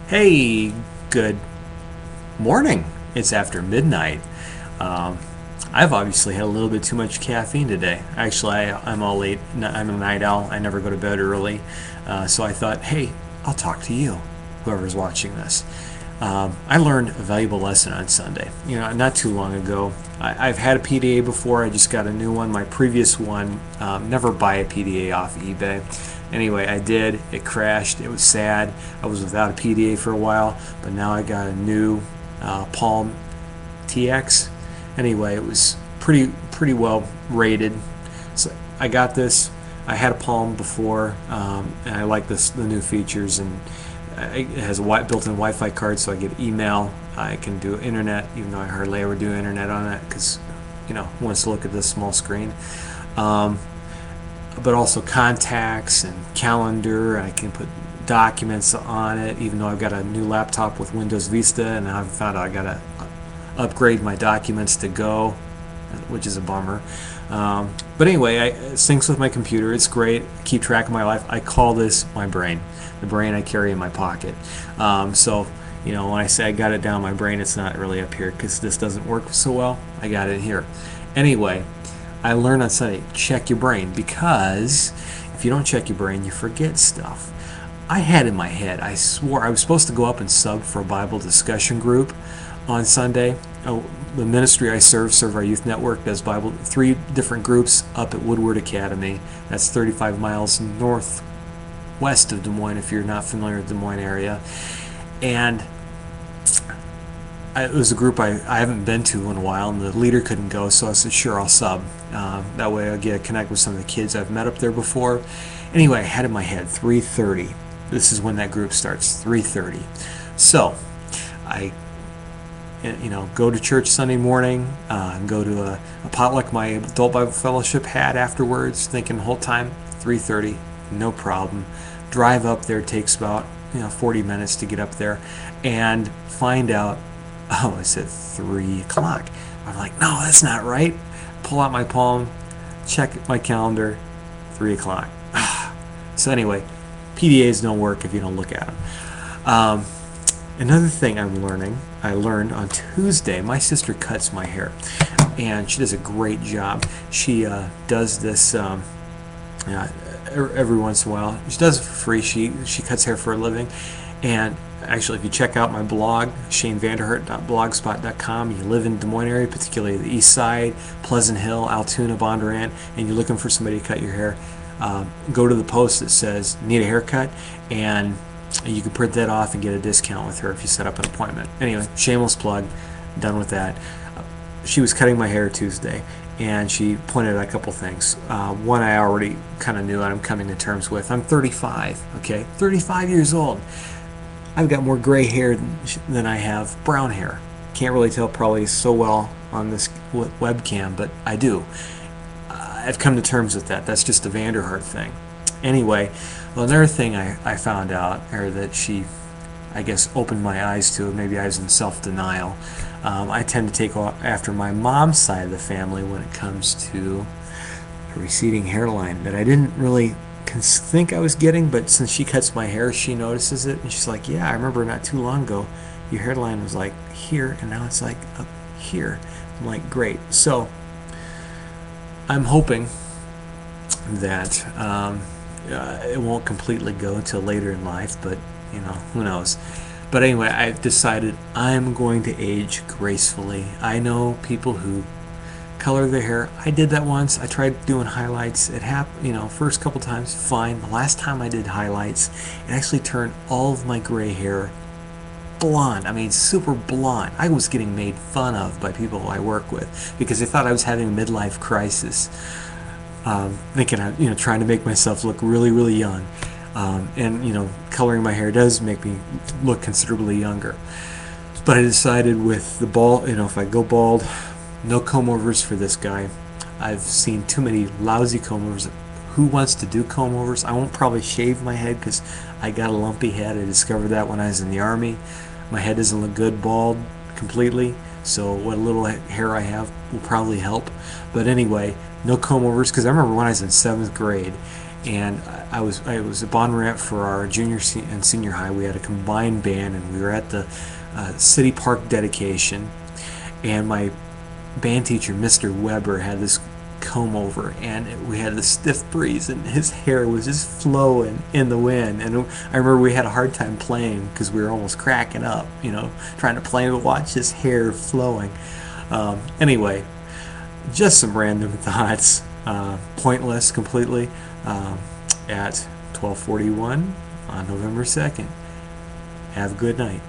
Hey, good morning. It's after midnight. Um, I've obviously had a little bit too much caffeine today. Actually, I'm all late. I'm a night owl. I never go to bed early. So I thought, hey, I'll talk to you, whoever's watching this. I learned a valuable lesson on Sunday. Not too long ago. I've had a PDA before. I just got a new one. My previous one, never buy a PDA off eBay. Anyway, I did. It crashed. It was sad. I was without a PDA for a while, but now I got a new Palm TX. Anyway, it was pretty well rated. So I got this. I had a Palm before, and I like the new features, and it has a built-in Wi-Fi card, so I get email. I can do internet, even though I hardly ever do internet on it because, who wants to look at this small screen? Um, but also contacts and calendar. I can put documents on it, even though I've got a new laptop with Windows Vista, and I've found out I got to upgrade my documents to Go, which is a bummer. But anyway, it syncs with my computer. It's great. I keep track of my life. I call this my brain, the brain I carry in my pocket. So, when I say I got it down my brain, it's not really up here because this doesn't work so well. I got it here. Anyway, I learned on Sunday, check your brain, because if you don't check your brain, you forget stuff. I had in my head, I swore I was supposed to go up and sub for a Bible discussion group on Sunday. Oh, the ministry I serve our youth network, does Bible, 3 different groups up at Woodward Academy. That's 35 miles northwest of Des Moines, if you're not familiar with the Des Moines area. And it was a group I haven't been to in a while, and the leader couldn't go, so I said, sure, I'll sub. That way I'll get to connect with some of the kids I've met up there before. Anyway, I had in my head 3:30. This is when that group starts, 3:30. So I go to church Sunday morning, go to a potluck my adult Bible fellowship had afterwards, thinking the whole time 3:30, no problem. Drive up there, takes about 40 minutes to get up there, and find out, oh, it said 3 o'clock. I'm like, no, that's not right. Pull out my Palm, check my calendar, 3 o'clock. So anyway, PDAs don't work if you don't look at them. Another thing I learned on Tuesday, my sister cuts my hair, and she does a great job. She does this every once in a while. She does it for free. She cuts hair for a living. And actually, if you check out my blog, shanevanderhurt.blogspot.com, you live in Des Moines area, particularly the east side, Pleasant Hill, Altoona, Bondurant, and you're looking for somebody to cut your hair, go to the post that says need a haircut, and you can print that off and get a discount with her if you set up an appointment. Anyway, shameless plug, done with that. She was cutting my hair Tuesday, and she pointed out a couple things. One I already kind of knew, and I'm coming to terms with. I'm 35, okay? 35 years old. I've got more gray hair than I have brown hair. Can't really tell probably so well on this webcam, but I do. I've come to terms with that. That's just a Vanderhart thing. Anyway, well, another thing I found out, or that she, I guess, opened my eyes to, maybe I was in self-denial. I tend to take after my mom's side of the family when it comes to a receding hairline that I didn't really think I was getting, but since she cuts my hair, she notices it, and she's like, yeah, I remember not too long ago your hairline was like here, and now it's like up here. I'm like, great. So I'm hoping that it won't completely go until later in life, but who knows. But anyway, I've decided I'm going to age gracefully. I know people who color their hair. I did that once. I tried doing highlights. It happened, first couple times, fine. The last time I did highlights, it actually turned all of my gray hair blonde. I mean, super blonde. I was getting made fun of by people I work with because they thought I was having a midlife crisis, thinking I'm, trying to make myself look really, really young. And coloring my hair does make me look considerably younger. But I decided with the bald, if I go bald, no comb overs for this guy. I've seen too many lousy comb overs. Who wants to do comb overs? I won't probably shave my head because I got a lumpy head. I discovered that when I was in the Army. My head doesn't look good bald completely, so what little hair I have will probably help. But anyway, no comb overs, because I remember when I was in 7th grade and I was a Bondurant for our junior and senior high. We had a combined band, and we were at the city park dedication, and my band teacher, Mr. Weber, had this comb over, and we had a stiff breeze, and his hair was just flowing in the wind. And I remember we had a hard time playing because we were almost cracking up, trying to play and watch his hair flowing. Anyway, just some random thoughts, pointless completely, at 12:41 on November 2nd. Have a good night.